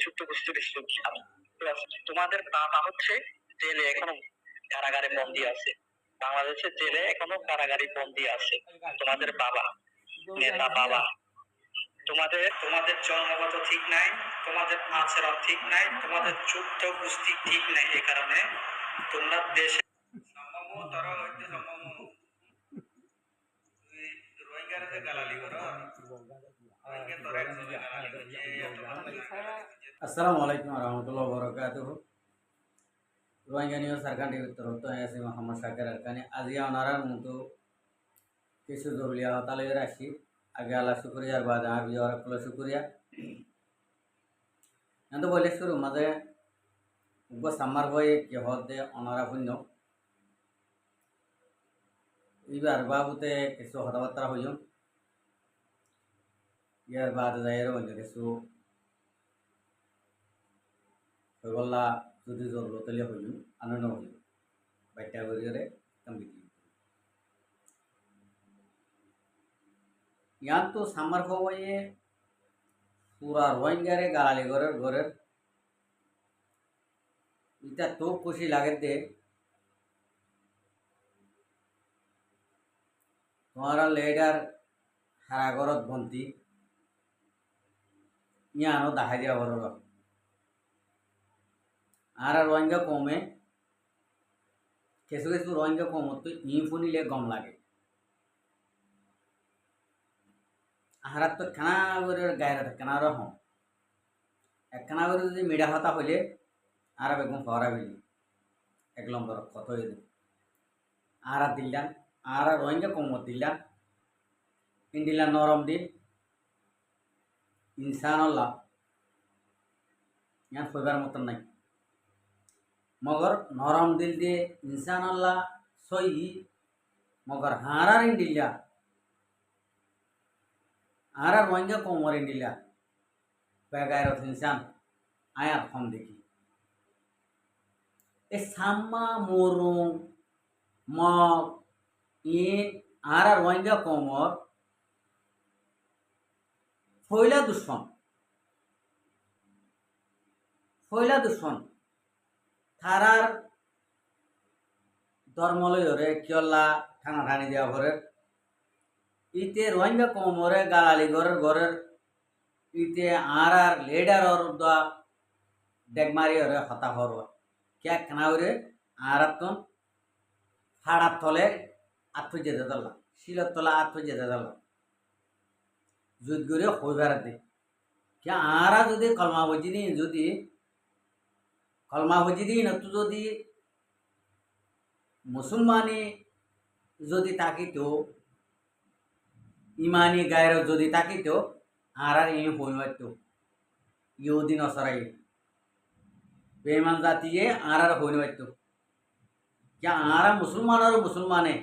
ছোট্ট কস্তুরী তোমাদের বাবা হচ্ছে জেলে এখনো কারাগারে বন্দী আছে, বাংলাদেশের জেলে এখনো কারাগারে বন্দী আছে তোমাদের বাবা, নেতা বাবা। তোমাদের তোমাদের জন্মগত ঠিক নাই, তোমাদের আচরণ ঠিক নাই, তোমাদের যুদ্ধ কুস্তি ঠিক নাই। এই কারণে তোমরা দেশে আসসালামু আলাইকুম রহমতুল্লাহ বরকাতুহু। রোহিঙ্গা নিউজ সরকার টিভি তরফ আছি মোহাম্মদ শাকির আরকানি। আজি ওনারার মতো কিছু জরুরি হতালে রাখি। আগে আল্লাহ শুক্রিয়ার বাদ আর বিজয় শুক্রিয়া কিন্তু বলে শুরু মাঝে সাম্মার বই কি হতে ওনারা শূন্য এইবার বাবুতে কিছু কথাবার্তা হইল ইয়ার বাদ যাই অন্য কিছু বললা যদি জরুরত হইল আনন্দ হইল বাইটা করিয়ে কমপ্লিট ইয়ার তো সাম্মার খবরে পুরা রোহিঙ্গারে গালালি ঘরের এটা তো খুশি লাগে দে তোমার লেডার হারা ঘরত বন্তি ইয়ানো দেখা দিয়া ঘর আর রোহিঙ্গা কমে কিছু কিছু রোহিঙ্গা কমত তো ই ফুনিলে গম লাগে আহারাত তো খানা করে গায়ে কেনা রহ একখানা করে যদি মিডা হতা হইলে আর বেগুন ফরা বিলি এক নম্বর কত হয়ে দেবে আর দিল্লাম আর রোহিঙ্গা কমত দিল্লাম ইন্ডিলা নরম দিন ইনসানুল্লাহ ইয়ান কইবার মতন নাই মগর নরম দিল দিয়ে ইনসানুল্লাহ সই মগর হারার ইন্ডিলা আর রোহিঙ্গা কমর ইন্ডিলা বেগায়রত ইনসান আয়ার কম দেখি এ সাম্মা মরুং মগ ইন আর রোহিঙ্গা কমর ফয়লা দুশ্মন থারার ধর্মলয়রে কিয়ল্লা ঠানা ঠানি দেওয়া ঘরে ইতে রোহিঙ্গা কমরে গালালি ঘরের ইতে আর লেডার দা ডেগমারি হরে হতা হর ক্যা খানাউরে আর ফাড়ার তলে আত্ম যেতে দল্লা শিলের তলা আত্ম যেতে দল্লা যুদ্ধ করে হইবার দে কে আরা যদি কলমা বুঝি দিই নতু যদি মুসলমানি যদি তাকিত ইমানি গায়ের যদি তাকিত আর এই হইমারত ইহুদি নসরাই বেমান জাতিয়ে আর হইমারত কে আর মুসলমানে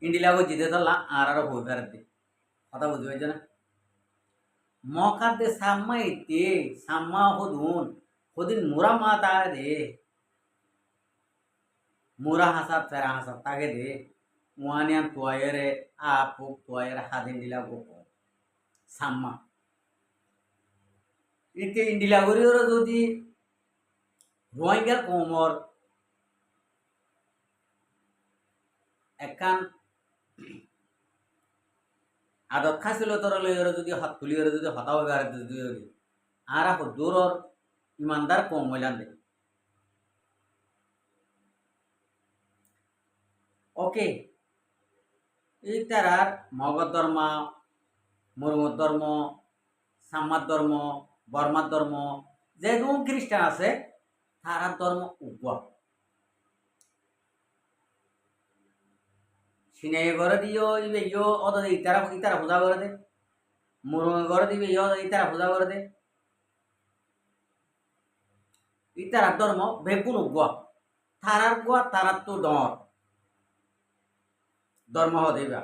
ইন্ডিলাগো জিতে ধরলা আর হইবার দে কথা বুঝতে পারছো না মকাতে সাম্মাইতে সাম্মা হদিন মুরা মাতা দে মুরা হাসাত ফেরা হাসাত তাকে দে ওয়ানিয়ান তোয়ারে আপু তোয়ারে হাদিন দিলা গোপ সাম্মা ইতে ইন্ডিলা গরিওর যদি রোহিঙ্গা কোমর একান আদত খাইছিল তোর লইরে যদি হাত তুলিরে যদি হতাও গারে যদি আর দূরর ইমানদার কম হইলান দে ওকে এই তারার মগধ ধর্ম মুরমুর ধর্ম সাম্মার ধর্ম বর্মার ধর্ম যেরকম খ্রিস্টান আছে তারার ধর্ম উগ্র সিনাই ঘরে দিও ইবে ইয়ো অত ইতারা পূজা করে দে মুরমুর ঘরে দিবে ইতারা পূজা করে দে ইতারার ধর্ম বেগুন উগ্র তারার গুয়া তারার তো ডর ধর্ম হদেবা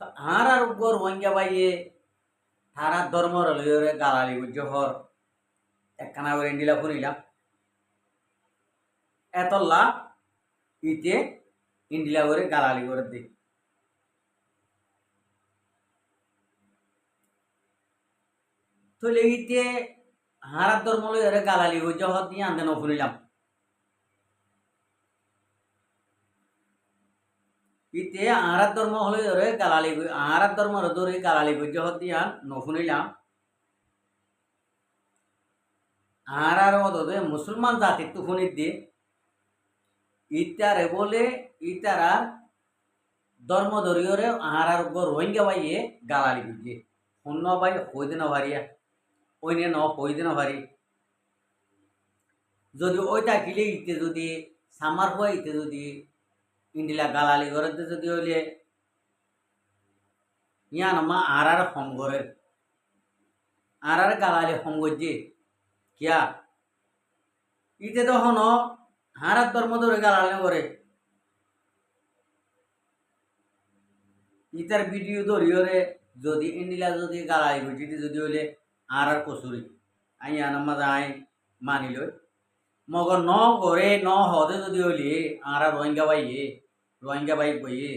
তো আর উগ্র রোহিঙ্গা বাইয়ে তারা ধর্মর লইরে গালালি জহর একখানা করে ইন্ডিলা ফুনিলাম এতল্লা ইতে ইন্ডিলা করে গালালি করে দিই চলে গিয়ে হারার ধর্ম লইরে গালালি হইজ হত দিয়ে আনতে নফুনিলাম ইতে আহারার ধর্ম হলে ধরে গালালি আহারার ধর্ম ধরে গালালি হইজ হত দিয়ে নফুনিলাম আহারার মধ্যে মুসলমান জাতির তুফুনি দিয়ে ইতারে বলে ইতারার ধর্ম ধরিয়রে আহারার রোহিঙ্গা বাইয়ে গালালি বুঝে অন্য বাই হইতে না ভারিয়া ওই ন হইতে না ভারি যদি ওইটা কিলে ইতে যদি সামার হয়ে ইতে যদি ইন্ডিলা গালালি ঘরে যদি হইলে ইয়ান মা আহারার হম ঘরের আহারার গালালি হম গজ্জে কিয়া ইতে তো হন হারার ধর্ম ধরে গালালি করে ইতার ভিডিও ধরিওরে যদি ইন্ডিলা যদি গালাই বুঝিতে যদি হইলে আর কসুরি আই আনাম্মা যাই মানিল মগর ন করে ন হদে যদি হইলে আর রোহিঙ্গা বাই বইয়ে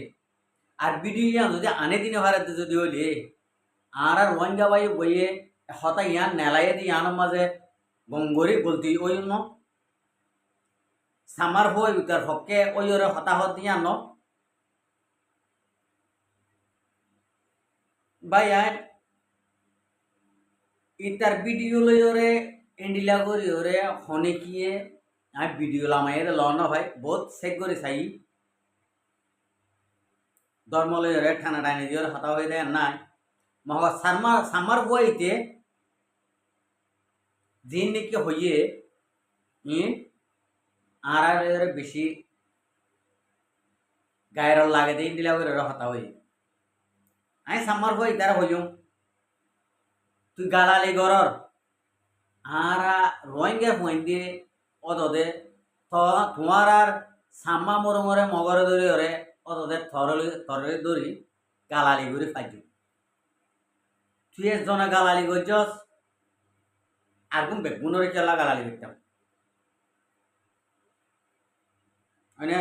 আর ভিডিও যদি আনে দিনে ভারতে যদি হইলে আর রোহিঙ্গা বাই বইয়ে হতা ইয়ান নেলাইয়ে দি আনার মাঝে গঙ্গরি বলতি ওই ন সামার হই তার হকে ওই ওরে হতাহত দিয়া ন ভাই ইতার ভিডিও লইরে এন্ডিলা করি ওরে হনে কিয়ে আমি ভিডিও লামাইয়ের ল না ভাই বহুত চেক করে চাই ধর্ম লইরে ঠানা টানি দিয়ে হতা হয়ে দেয় নাই মহা সামার বইতে দিন নাকি হইয়ে আর বেশি গায়ের লাগে দিয়ে ইন্ডিলা করে হতা হয়ে আমি সামার বই তারা হইম তুই গালালি গরর আর রোহিঙ্গা ফুয়েন্দি অদে তোমার আর সাম্মা মরমরে মগরে ধরি ওরে অদে থরে ধরি গালালি করে পাইছি তুই একজনে গালালি করছস আর কোন বেগুনরে চেলা গালালি করতাম মানে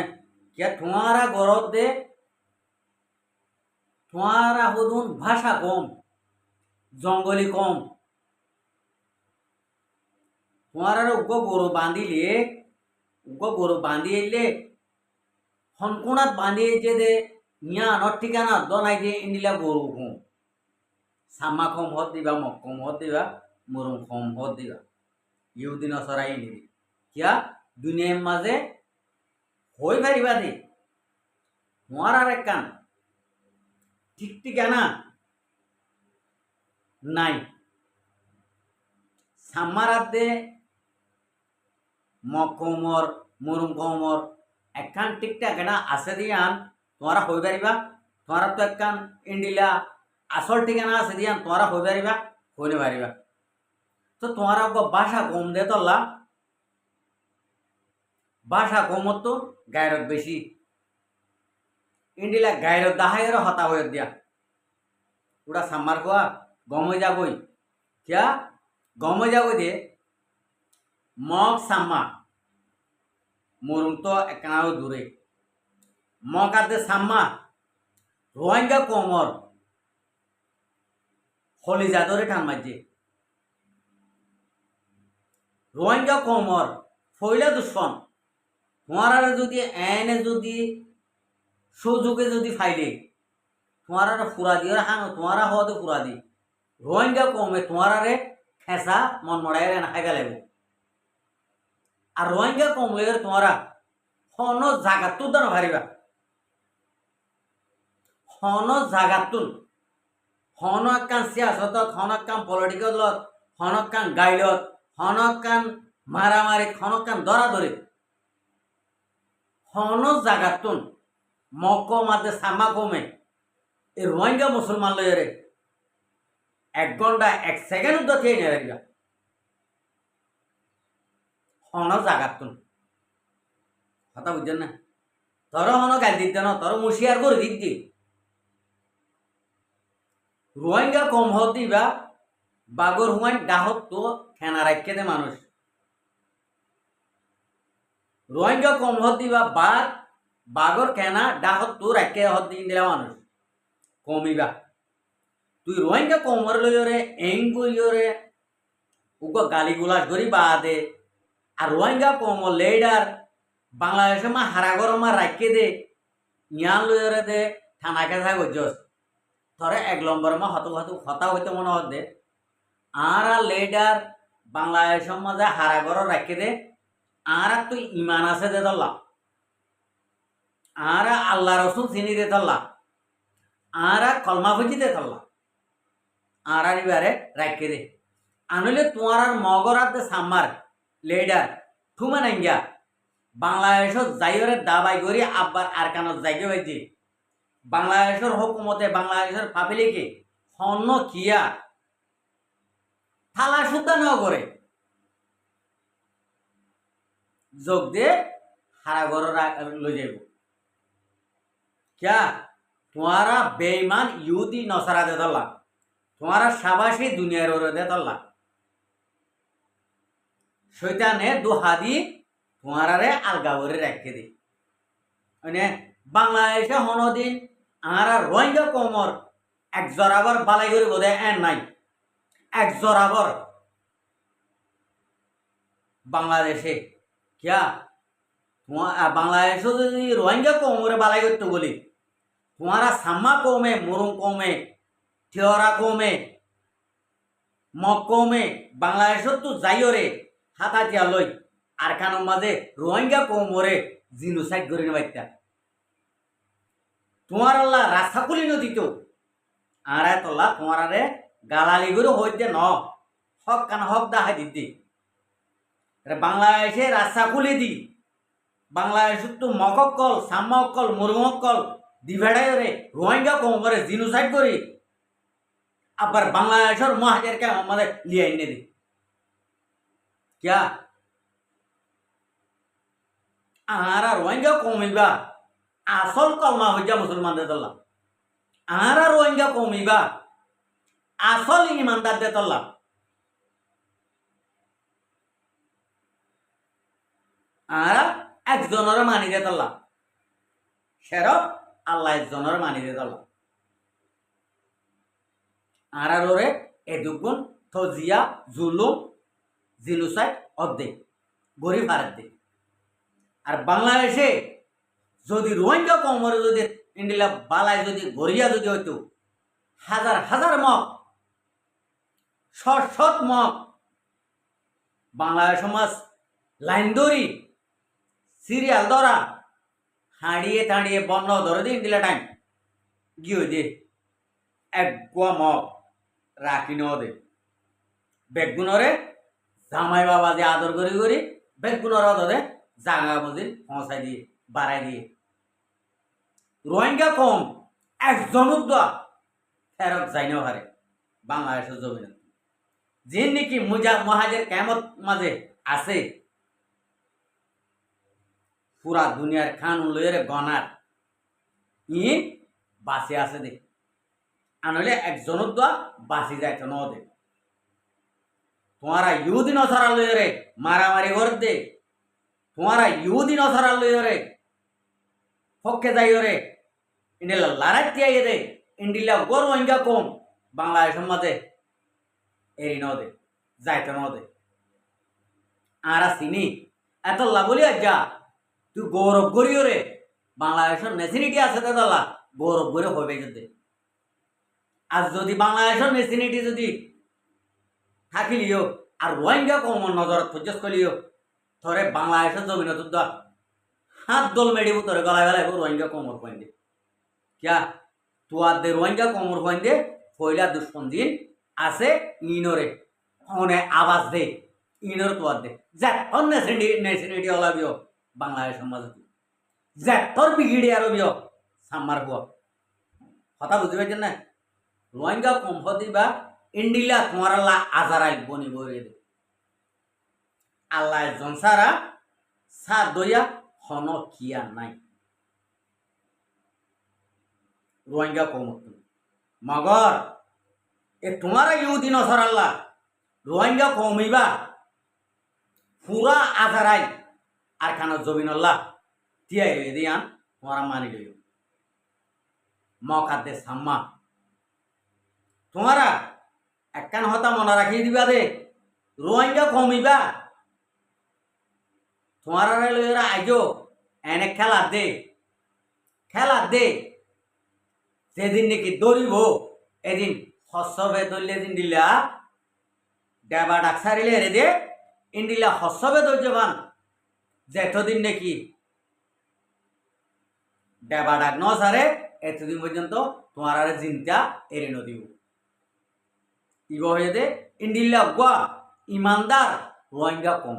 কে তোমারা গরত দে তোমারা হদুন ভাষা কম জঙ্গলি কম তোমার উগ্র গরু বাঁধিলে হনকুনাত বাঁধিয়ে যে দে নিয়া আনর ঠিকানা দনাই দিয়ে ইন্ডিলা গরু কম সামা কম হত দিবা মক কম হত দিবা মুরুম কম হত দিবা ইহুদিন সরাই নিবি কিয়া দুনিয়ার মাঝে হই পারিবা দে তোমার আর এক কান ঠিক ঠিকানা নাই সামারাতে মক কমর মুরুম কমর একখান ঠিকঠাক না আছে দিয়ান তোমরা হই পারিবা তোমরা তো একখান ইন্ডিলা আসল ঠিকানা আছে দিয়ান তোমরা হই পারিবা হইনে পারিবা তো তোমরা ভাষা কম দে তল্লা ভাষা কমত তো গায়রত বেশি ইন্ডিলা গায়রত দাহাইয়ের হতা হয়ে দিয়া ওটা সাম্মার খোয়া গম হয়ে যাবই কিয়া গম হয়ে যাবই দে মগ সাম্মা মরুম তো একনাও দূরে মগ আর দে সাম্মা রোহিঙ্গা কমর হলি জাদরে ঠান মাঝে রোহিঙ্গা কমর ফইলা দুশ্মন তোমার যদি এনে যদি সুযোগে যদি ফাইলে তোমার ফুরা দিয়ে হাঙ তোমার হওয়াতে ফুরা দি রোহিঙ্গা কমে তোমার খেসা মন মড়াই না খাই গেলে আর রোহিঙ্গা কমলে তোমারা হন জাগাত দানো ভারিবা হন জাগাতুন হন একখান সিয়াসত হন একখান পলিটিক্যালত হন একখান গাইলত হন একখান মারামারি হন একখান ধরাধরি হন জাগাতুন মক মাদে সামা কমে এই রোহিঙ্গা মুসলমান লইরে 1 ঘন্টা 1 সেকেন্ড তো খেয়ে নিয়ে রাখবা হন জাগাতুন কথা বুঝছেন না তোর হন গাল দিতে না তোর মুশিয়ার করে দিচ্ছি রোহিঙ্গা কম হত দিবা বাগর হুয়ান ডাহত তো খেনা রাখে দে মানুষ রোহিঙ্গা কম হত দিবা বাগর কেনা ডাহত তো রাখে হত দিন দিলা মানুষ কমিবা তুই রোহিঙ্গা কমর লইরে এং কইরে উগো গালিগুলাস করি বাদে আর রোহিঙ্গা কম লেডার বাংলাদেশে মা হারাগর মা রাখকে দে ইয়ান লইরে দে থানা কেসা গজস ধরে 1 নম্বর মা হতা হইতে মনে হতে আর লেডার বাংলাদেশের মাঝে হারাগর রাখকে দে আর তুই ইমান আছে দে দল্লা আর আল্লাহ রসুল চিনি দে দল্লা আর কলমা ফুজি দে দল্লা আর এবারে রাখকে দে আনলে তোমার আর মগরাত দে সাম্মার লেডার ঠুমা নাইঙ্গা বাংলাদেশত যাইরে দাবাই করি আব্বার আরকানত জায়গা হয়েছে বাংলাদেশের হুকুমতে বাংলাদেশের পাবলিকে হন্য কিয়া থালা সুদ্ধা ন করে যোগ দিয়ে হারাগর লই যাইব क्या तुम्हारा बेईमान यूदी नौसरा दे दल्ला तुम्हारा शाबाशी दुनिया रो दे दल्ला शैताने दो हादी तुम्हारा रे अलगावरे रखे दे अने बांग्लादेशे हनो दिन आरा रोहिंग्या कोमर एक जराबर बालाई करे बोदे एन नाई एक जराबर बांग्लादेशे क्या बांग्लादेशो যদি রোহিঙ্গা কোমরে বালাই করতে বলি तुम्हारा साम्मा कौमे मुरुंग कौमे थियोरा कौमे मग कौमे बांग्लादेश तो जाइयो रे हाथा তিয়া লই আর কানো মাঝে রোহিঙ্গা কৌমরে জিনোসাইড করে নেবাইতা তোমার আল্লাহ রাস্তা খুলি নদী তো আর তোলা তোমার রে গালালি করে হইতে ন হক কান হক দাহাই দিতে বাংলাদেশে রাস্তা খুলে দি বাংলাদেশ তো মককল সাম্মাকল মুরমকল ডিভাইডাই রে রোহিঙ্গা কোমরে জিনোসাইড করি আবার বাংলাদেশের মহাজেরকে আমাদের লিয়ে এনে দি क्या आरा रोहिंग्या कौमिबा আসল কলমা হইয়া মুসলমানদের দল্লা আরা রোহিঙ্গা কৌমিবা আসল ইমানদারদের দল্লা আরা একজনের মানি দে দল্লা সেরব আল্লাহ একজনের মানি দে দল্লা আরা রে এদুগুণ থজিয়া জুলুম জিনুসাইড অর্ধেক গরিব হারাত দে আর বাংলাদেশে যদি রোহিঙ্গা কমরে যদি ইন্ডিয়া বালায় যদি গড়িয়া যদি হইতো হাজার হাজার মগ শত শত মগ বাংলাদেশ সমাজ লাইন দড়ি সিরিয়াল ধরা হাঁড়িয়ে তাঁড়িয়ে বন্ধ ধরে দিন দিলে টাইম গিয়ে দে এক গোয়া মগ রাখি ন দে বেগুনরে জামাই বাবা যে আদর করি করি বেগুনর ধরে জাগা বুঝি পৌঁছাই দিয়ে বাড়াই দিয়ে রোহিঙ্গা কম একজন ফেরত যাই না হারে বাংলাদেশের জমিন যে নাকি মহাজের কেমত মাঝে আছে পুরা দুনিয়ার খান লইয়ের গনার ই বাঁচে আছে দে আনলে একজন বাঁচি যাইতো ন দে तुम्हारा यूदी नौसरा लइयो रे मारामारी कर दे तुम्हारा यूदी नौसरा लइयो रे फक्के जाइयो रे इंडिला लड़ाई आइए दे इंडिला गोर रोहिंग्या कम बांग्लादेश माঝে एरी न दे जाइतो न दे आरा চিনি এত লাবলি আজ্জা তুই গৌরব করিও রে বাংলাদেশের নেশনিটি আছে তে দলা গৌরব করে হবে যদি আজ যদি বাংলাদেশের নেশনিটি যদি থাকিলিও আর রোহিঙ্গা কমন নজর ফজস করিও থরে বাংলাদেশের জমিন তুদ হাত দল মেডিব তোরে গলায় গলায় রোহিঙ্গা কমর পয়েন্টে क्या তুয়ার দে রোহিঙ্গা কমর পয়েন্টে পয়লা দুশ্মন দিন আছে ইনরে ফোনে আওয়াজ দে ইনর তুয়ার দে যখন নেশনিটি ওলাবিও বাংলাদেশ সমাজ যখন বিগিড়ে আরবিও সাম্মার হুয়া কথা বুঝতে পারছেন না রোহিঙ্গা কম দিবা इंडिला तुम्हारा ला आजाराई बनी बोरे दे अल्लाह जनसारा सा दोया हनो किया नाई रोहिंग्या कोमत मगर ए तुम्हारा यूदी नसर अल्लाह रोहिंग्या कौमिबा पूरा आजाराई আর খানো জমিন अल्लाह তিয়াই রে দিয়া তোমারা মানি লইও মকাতে সাম্মা তোমারা একখান হতা মনে রাখিয়ে দিবা দে রোহিঙ্গা কমিবা তোমার লইরা আইজো এনে খেলা দে যেদিন নাকি দৌড়িব এদিন হস্যবে দৌড়লে দিন দিলা দেবা ডাক সারিলে হেরে দে ইন্দিলা হস্যবে দৌড়বান যেতদিন নাকি দেবা ডাক ন সারে এতদিন পর্যন্ত তোমার আর চিন্তা এড়ে নদিব ইব হয়ে দে ইন্দিল্লা গুয়া ইমানদার রোহিঙ্গা কম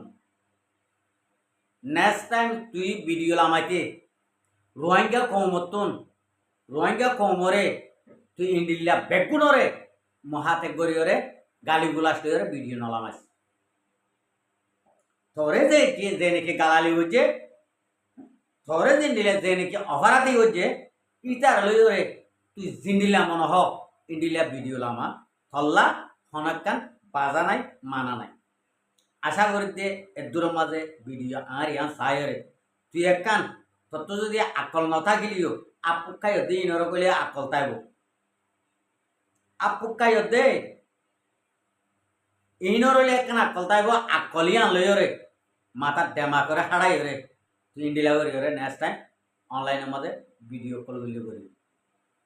নেক্সট টাইম তুই ভিডিও লামাইতে রোহিঙ্গা কমরে তুই ইন্ডিল্লা বেগুনরে মহাতে গরিয়রে গালি গুলাস করে ভিডিও নলামাইস থরে যে নাকি গালালি হচ্ছে থরে দিন দিলে যে নাকি অপরাধী হচ্ছে ইটার লইরে তুই জিন্দিলা মনে হ ইন্ডিল্লা ভিডিও লামা হল্লা হনাক্কান বাজা নাই মানা নাই আশা করি যে এর দূরের মাঝে ভিডিও আর ইয়ান সায়রে তুই এক কান তত যদি আকল নথাকিলিও আপুকাই দে ইনর কইলে আকল তাইব আপুকাই দে ইনর হইলে এক কান আকল তাইব আকলিয়ান লইরে মাথার ডেমা করে হাড়াই রে তুই ইন্ডিলা করি রে নেক্সট টাইম অনলাইনের মাঝে ভিডিও কল করলে করি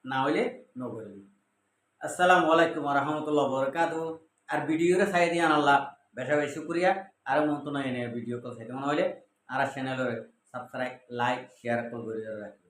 না হইলে নকরিবি আসসালামু আলাইকুম রহমতুল্লাহ বরকাতু আর ভিডিওরে সাই দিয়ান আল্লাহ বেশা বেশি শুক্রিয়া আর মন্ত নয় এনে ভিডিও কল সাইতে মনে হইলে আর চ্যানেলের সাবস্ক্রাইব লাইক শেয়ার করে রাখবে